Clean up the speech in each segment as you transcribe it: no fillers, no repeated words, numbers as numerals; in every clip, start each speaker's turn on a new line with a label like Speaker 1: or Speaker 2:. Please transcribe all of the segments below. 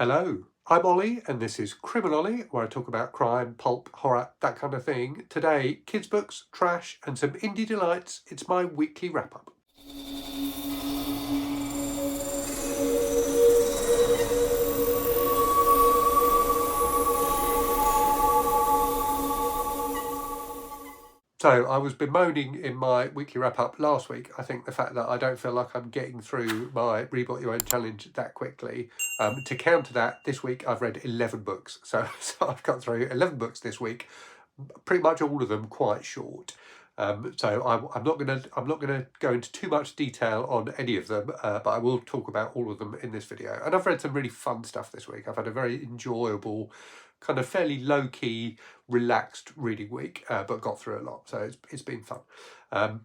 Speaker 1: Hello, I'm Ollie and this is Criminally, where I talk about crime, pulp, horror, that kind of thing. Today, kids' books, trash and some indie delights. It's my weekly wrap-up. So I was bemoaning in my weekly wrap-up last week, I think, the fact that I don't feel like I'm getting through my Read What You Own challenge that quickly. To counter that, this week I've read 11 books. So I've got through 11 books this week, pretty much all of them quite short. So I'm not gonna go into too much detail on any of them, but I will talk about all of them in this video. And I've read some really fun stuff this week. I've had a very enjoyable, kind of fairly low-key, relaxed reading week, but got through a lot, so it's been fun.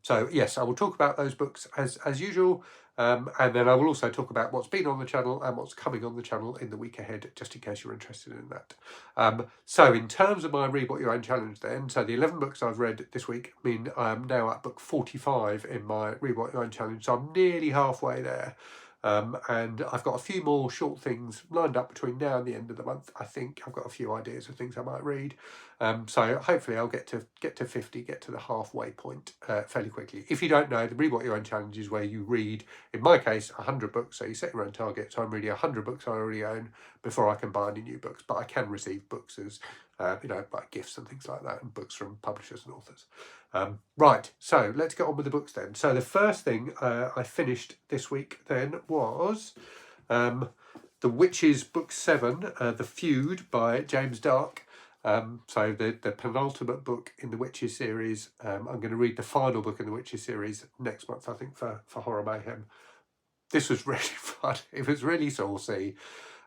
Speaker 1: So yes, I will talk about those books as usual, and then I will also talk about what's been on the channel and what's coming on the channel in the week ahead, just in case you're interested in that. So in terms of my Read What You Own challenge then, so the 11 books I've read this week mean I'm now at book 45 in my Read What You Own challenge, so I'm nearly halfway there. And I've got a few more short things lined up between now and the end of the month. I think I've got a few ideas of things I might read. So hopefully I'll get to 50, get to the halfway point fairly quickly. If you don't know, the Read What You Own challenge is where you read, in my case, 100 books. So you set your own target. So I'm reading 100 books I already own before I can buy any new books. But I can receive books as, like gifts and things like that, and books from publishers and authors. Right, so let's get on with the books then. So the first thing I finished this week then was The Witches, Book 7, The Feud by James Darke. So the penultimate book in the Witches series. I'm going to read the final book in the Witches series next month, I think, for Horror Mayhem. This was really fun. It was really saucy.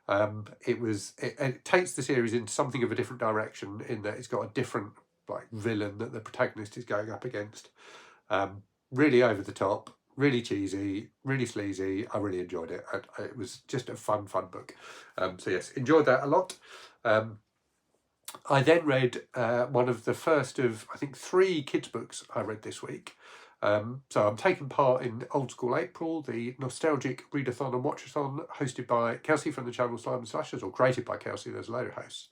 Speaker 1: It takes the series in something of a different direction in that it's got a different villain that the protagonist is going up against. Really over the top, really cheesy, really sleazy. I really enjoyed it. It was just a fun book. So yes, enjoyed that a lot. I then read one of the first of, I think, 3 kids' books I read this week. So I'm taking part in Old School April, the nostalgic readathon and watchathon hosted by Kelsey from the channel Slime and Slashers, or created by Kelsey. There's a load of hosts.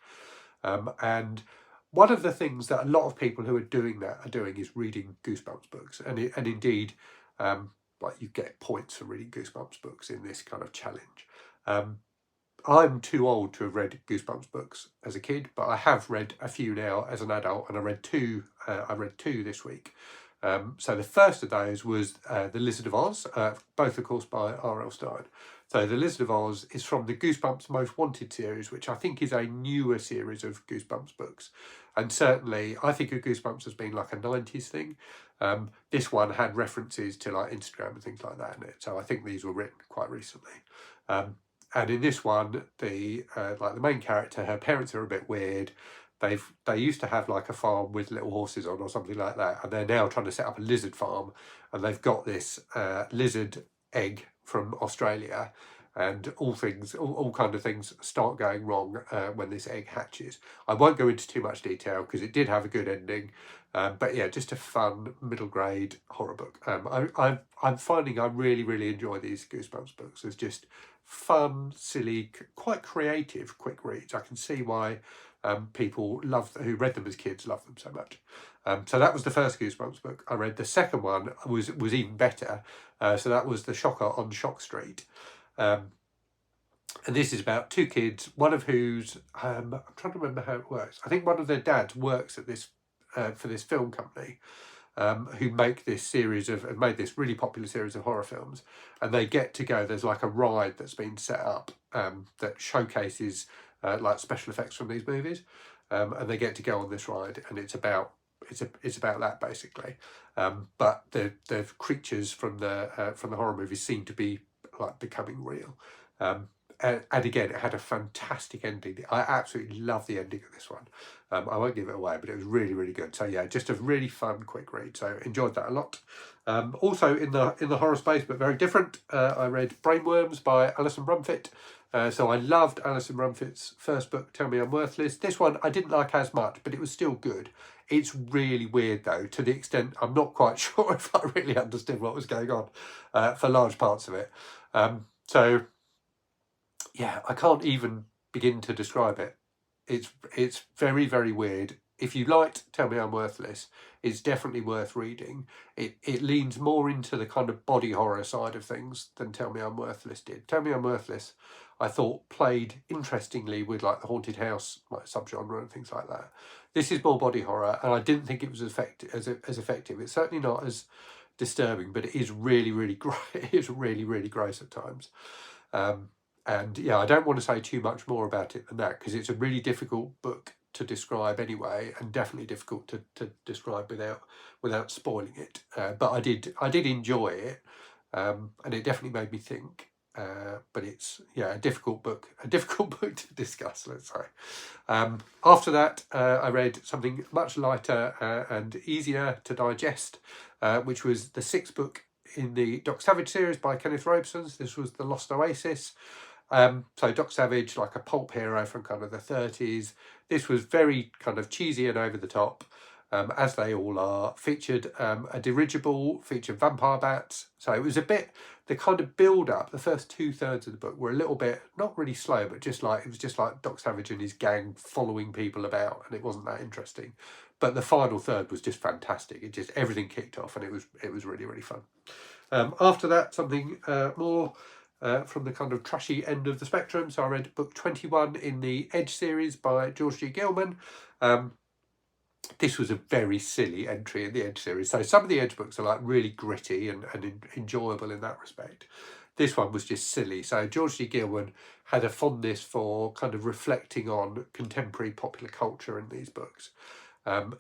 Speaker 1: And one of the things that a lot of people who are doing that are doing is reading Goosebumps books. And indeed, you get points for reading Goosebumps books in this kind of challenge. I'm too old to have read Goosebumps books as a kid, but I have read a few now as an adult, and I read two this week. So the first of those was The Lizard of Oz, both of course by R.L. Stine. So The Lizard of Oz is from the Goosebumps Most Wanted series, which I think is a newer series of Goosebumps books. And certainly I think of Goosebumps as being like a 90s thing. This one had references to like Instagram and things like that in it. So I think these were written quite recently. And in this one, the main character, her parents are a bit weird. They used to have like a farm with little horses on or something like that, and they're now trying to set up a lizard farm, and they've got this lizard egg from Australia, and all kind of things start going wrong when this egg hatches. I won't go into too much detail because it did have a good ending, but yeah, just a fun middle grade horror book. I'm finding I really enjoy these Goosebumps books. It's just fun, silly, quite creative, quick reads. I can see why people who read them as kids love them so much. So that was the first Goosebumps book I read. The second one was even better. So that was The Shocker on Shock Street. And this is about 2 kids, one of whose, I'm trying to remember how it works. I think one of their dads works at this for this film company, who make this have made this really popular series of horror films, and they get to go. There's like a ride that's been set up that showcases like special effects from these movies, and they get to go on this ride, and it's about that basically. But the creatures from the horror movies seem to be like becoming real. And again, it had a fantastic ending. I absolutely love the ending of this one. I won't give it away, but it was really good. So yeah, just a really fun, quick read. So enjoyed that a lot. Also in the horror space, but very different, I read Brainwyrms by Alison Rumfitt. So I loved Alison Rumfitt's first book, Tell Me I'm Worthless. This one I didn't like as much, but it was still good. It's really weird though, to the extent I'm not quite sure if I really understood what was going on for large parts of it. So yeah, I can't even begin to describe it. It's very, very weird. If you liked Tell Me I'm Worthless, it's definitely worth reading. It leans more into the kind of body horror side of things than Tell Me I'm Worthless did. Tell Me I'm Worthless, I thought, played interestingly with like the haunted house like subgenre and things like that. This is more body horror, and I didn't think it was as effective. It's certainly not as disturbing, but it is really, really it is really, really gross at times. And yeah, I don't want to say too much more about it than that, because it's a really difficult book to describe anyway, and definitely difficult to describe without spoiling it. But I did enjoy it, and it definitely made me think. But it's a difficult book book to discuss, let's say. After that, I read something much lighter and easier to digest, which was the 6th book in the Doc Savage series by Kenneth Robeson. This was The Lost Oasis. So Doc Savage, like a pulp hero from kind of the 30s. This was very kind of cheesy and over the top, as they all are. Featured a dirigible, featured vampire bats. So it was a bit, the kind of build up, the first 2/3 of the book were a little bit, not really slow, but it was just like Doc Savage and his gang following people about, and it wasn't that interesting. But the final third was just fantastic. It just, everything kicked off, and it was really, really fun. After that, something more from the kind of trashy end of the spectrum. So I read book 21 in the Edge series by George G. Gilman. This was a very silly entry in the Edge series. So some of the Edge books are like really gritty and enjoyable in that respect. This one was just silly. So George G. Gilman had a fondness for kind of reflecting on contemporary popular culture in these books.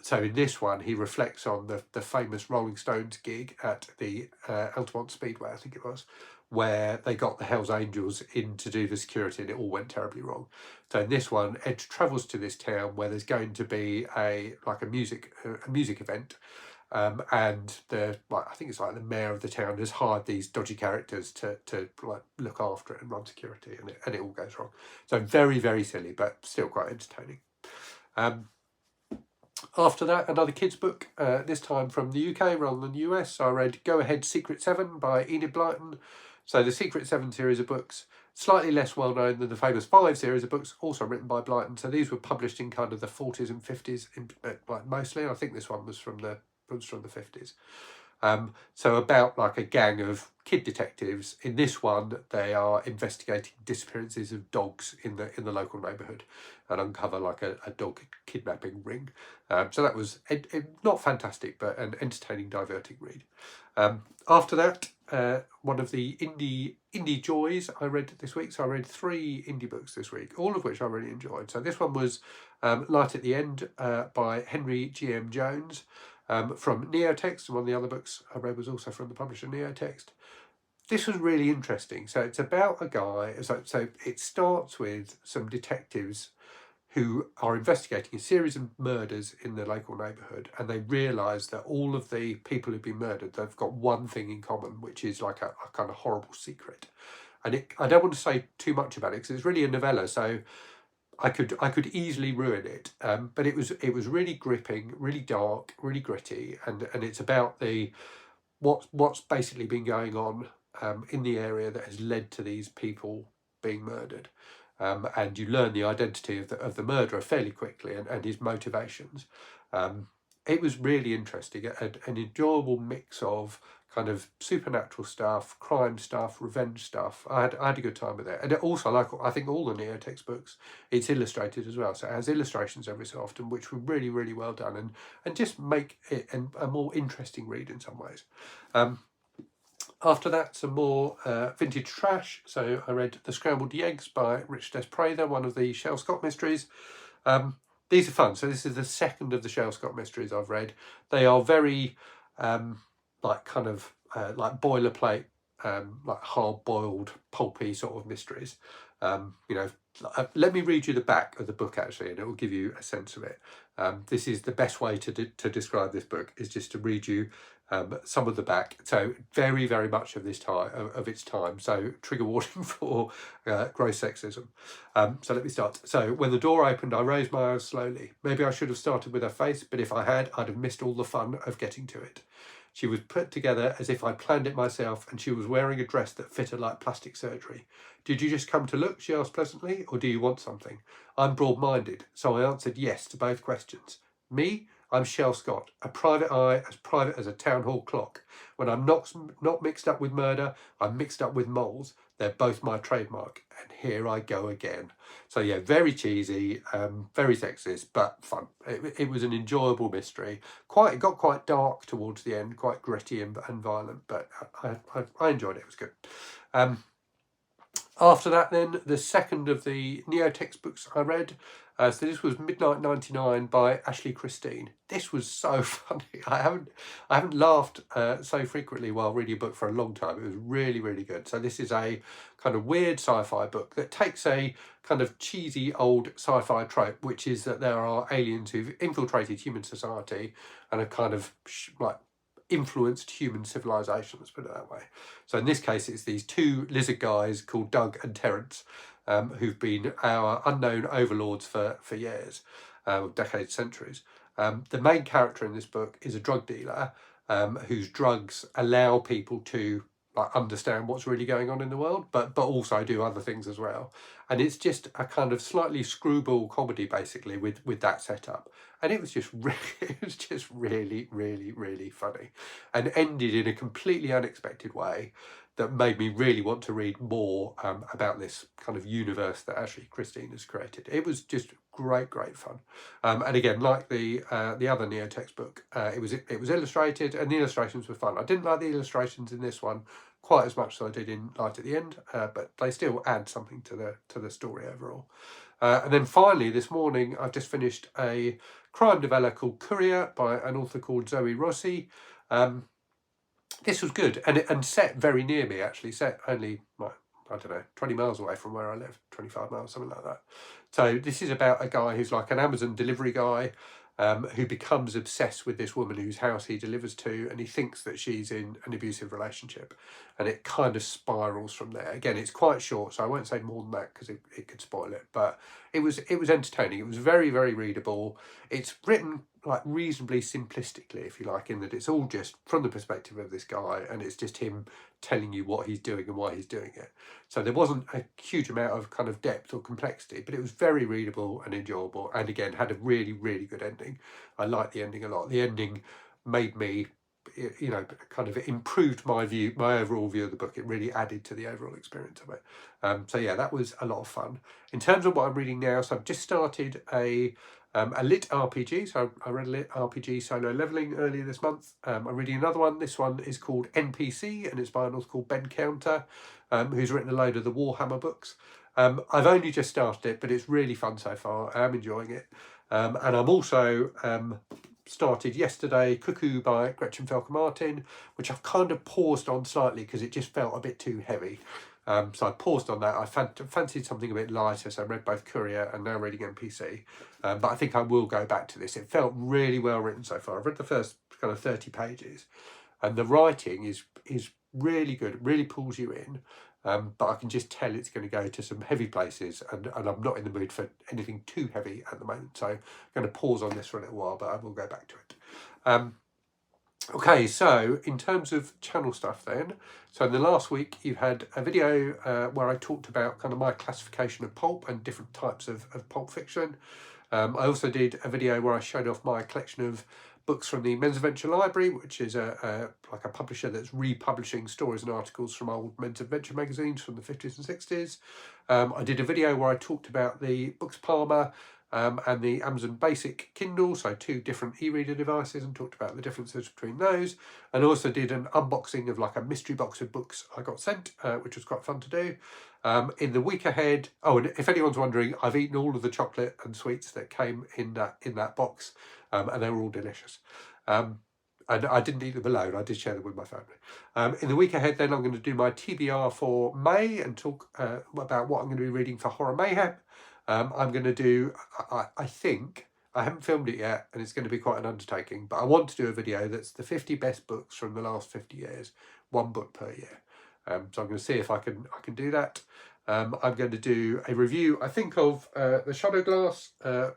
Speaker 1: So in this one, he reflects on the famous Rolling Stones gig at the Altamont Speedway, I think it was, where they got the Hells Angels in to do the security, and it all went terribly wrong. So in this one, Ed travels to this town where there's going to be a music event, and I think it's like the mayor of the town has hired these dodgy characters to like look after it and run security, and it all goes wrong. So very, very silly, but still quite entertaining. After that, another kids' book, this time from the UK rather than the US. So I read Go Ahead Secret 7 by Enid Blyton. So the Secret 7 series of books, slightly less well known than the famous 5 series of books, also written by Blyton. So these were published in kind of the 40s and 50s, like mostly. I think this one was from the 50s. So about like a gang of kid detectives. In this one, they are investigating disappearances of dogs in the local neighbourhood, and uncover like a dog kidnapping ring. So that was not fantastic, but an entertaining, diverting read. After that, one of the indie joys I read this week. So I read 3 indie books this week, all of which I really enjoyed. So this one was Light at the End by Henry G.M. Jones. From Neotext, and one of the other books I read was also from the publisher Neotext. This was really interesting. So it's about a guy, so it starts with some detectives who are investigating a series of murders in the local neighbourhood, and they realise that all of the people who've been murdered, they've got one thing in common, which is like a kind of horrible secret. And I don't want to say too much about it, because it's really a novella, so I could easily ruin it, but it was really gripping, really dark, really gritty, and it's about what's basically been going on in the area that has led to these people being murdered, and you learn the identity of the murderer fairly quickly, and his motivations. It was really interesting, an enjoyable mix of kind of supernatural stuff, crime stuff, revenge stuff. I had a good time with it. And also, like I think all the Neotext books, it's illustrated as well. So it has illustrations every so often, which were really, really well done, and just make it a more interesting read in some ways. After that, some more vintage trash. So I read The Scrambled Yeggs by Richard S. Prather, one of the Shel Scott mysteries. These are fun. So this is the 2nd of the Shel Scott mysteries I've read. They are very like kind of like boilerplate, like hard-boiled, pulpy sort of mysteries. Let me read you the back of the book actually, and it will give you a sense of it. This is the best way to describe this book, is just to read you some of the back. So very, very much of its time. So trigger warning for gross sexism. So let me start. So when the door opened, I raised my eyes slowly. Maybe I should have started with her face, but if I had, I'd have missed all the fun of getting to it. She was put together as if I'd planned it myself, and she was wearing a dress that fitted like plastic surgery. Did you just come to look, she asked pleasantly, or do you want something? I'm broad-minded, so I answered yes to both questions. Me? I'm Shell Scott, a private eye as private as a town hall clock. When I'm not mixed up with murder, I'm mixed up with moles. They're both my trademark, and here I go again. So yeah, very cheesy, very sexist, but fun. It was an enjoyable mystery. It got quite dark towards the end, quite gritty and violent, but I enjoyed it. It was good. After that, then, the second of the Neo textbooks I read. So this was Midnight 99 by Ashley Christine. This was so funny. I haven't laughed so frequently while reading a book for a long time. It was really, really good. So this is a kind of weird sci-fi book that takes a kind of cheesy old sci-fi trope, which is that there are aliens who've infiltrated human society and are kind of like influenced human civilization, let's put it that way. So in this case, it's these two lizard guys called Doug and Terence, who've been our unknown overlords for years, decades, centuries. The main character in this book is a drug dealer whose drugs allow people to like understand what's really going on in the world, but also do other things as well. And it's just a kind of slightly screwball comedy, basically, with that setup. And it was just really, really, really funny, and ended in a completely unexpected way that made me really want to read more about this kind of universe that Ashley Christine has created. It was just great fun. And again, like the other Neo textbook, it was illustrated, and the illustrations were fun. I didn't like the illustrations in this one quite as much as I did in Light at the End, but they still add something to the story overall. And then finally, this morning, I've just finished a crime novella called Courier by an author called Zoe Rosi. This was good, and set very near me, actually, set only, well, I don't know, 20 miles away from where I live, 25 miles, something like that. So this is about a guy who's like an Amazon delivery guy, who becomes obsessed with this woman whose house he delivers to, and he thinks that she's in an abusive relationship, and it kind of spirals from there. Again, it's quite short, so I won't say more than that because it could spoil it, but it was entertaining. It was very, very readable. It's written like reasonably simplistically, if you like, in that it's all just from the perspective of this guy, and it's just him telling you what he's doing and why he's doing it. So there wasn't a huge amount of kind of depth or complexity, but it was very readable and enjoyable, and again had a really, really good ending. I liked the ending a lot. The ending made me, you know, kind of improved my overall view of the book. It really added to the overall experience of it. So yeah, that was a lot of fun. In terms of what I'm reading now, so I've just started a lit RPG. So I read a lit RPG, Solo Leveling, earlier this month. I'm reading another one. This one is called NPC, and it's by an author called Ben Counter, who's written a load of the Warhammer books. I've only just started it, but it's really fun so far. I am enjoying it. And I'm also started yesterday Cuckoo by Gretchen Felker-Martin, which I've kind of paused on slightly because it just felt a bit too heavy. So I paused on that. I fancied something a bit lighter, so I read both Courier and now reading NPC. But I think I will go back to this. It felt really well written so far. I've read the first kind of 30 pages, and the writing is really good. It really pulls you in. But I can just tell it's going to go to some heavy places, and I'm not in the mood for anything too heavy at the moment. So I'm going to pause on this for a little while, but I will go back to it. Okay, so in terms of channel stuff then, so in the last week you had a video where I talked about kind of my classification of pulp and different types of pulp fiction. I also did a video where I showed off my collection of books from the Men's Adventure Library, which is like a publisher that's republishing stories and articles from old Men's Adventure magazines from the 50s and 60s. I did a video where I talked about the Books Palmer and the Amazon Basic Kindle, so two different e-reader devices, and talked about the differences between those, and also did an unboxing of like a mystery box of books I got sent, which was quite fun to do. In the week ahead, oh, and if anyone's wondering, I've eaten all of the chocolate and sweets that came in that box, and they were all delicious. And I didn't eat them alone, I did share them with my family. In the week ahead then, I'm going to do my TBR for May and talk about what I'm going to be reading for Horror Mayhem. I'm going to do, I think, I haven't filmed it yet, and it's going to be quite an undertaking, but I want to do a video that's the 50 best books from the last 50 years, one book per year. So I'm going to see if I can do that. I'm going to do a review, I think, of The Shadow Glass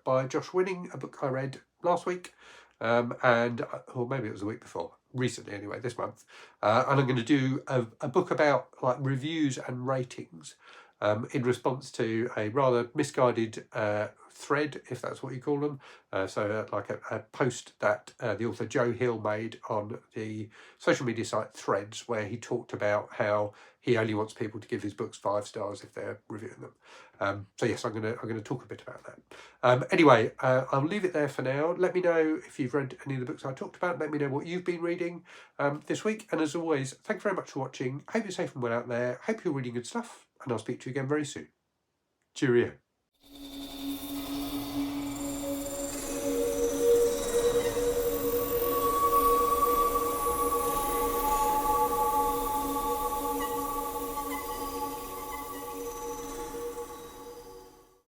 Speaker 1: by Josh Winning, a book I read last week, or maybe it was the week before. recently anyway, this month, and I'm going to do a book about like reviews and ratings in response to a rather misguided thread, if that's what you call them. Like a post that the author Joe Hill made on the social media site Threads, where he talked about how he only wants people to give his books 5 stars if they're reviewing them. So yes, I'm gonna talk a bit about that. Anyway, I'll leave it there for now. Let me know if you've read any of the books I talked about. Let me know what you've been reading this week. And as always, thank you very much for watching. Hope you're safe and well out there. Hope you're reading good stuff, and I'll speak to you again very soon. Cheerio.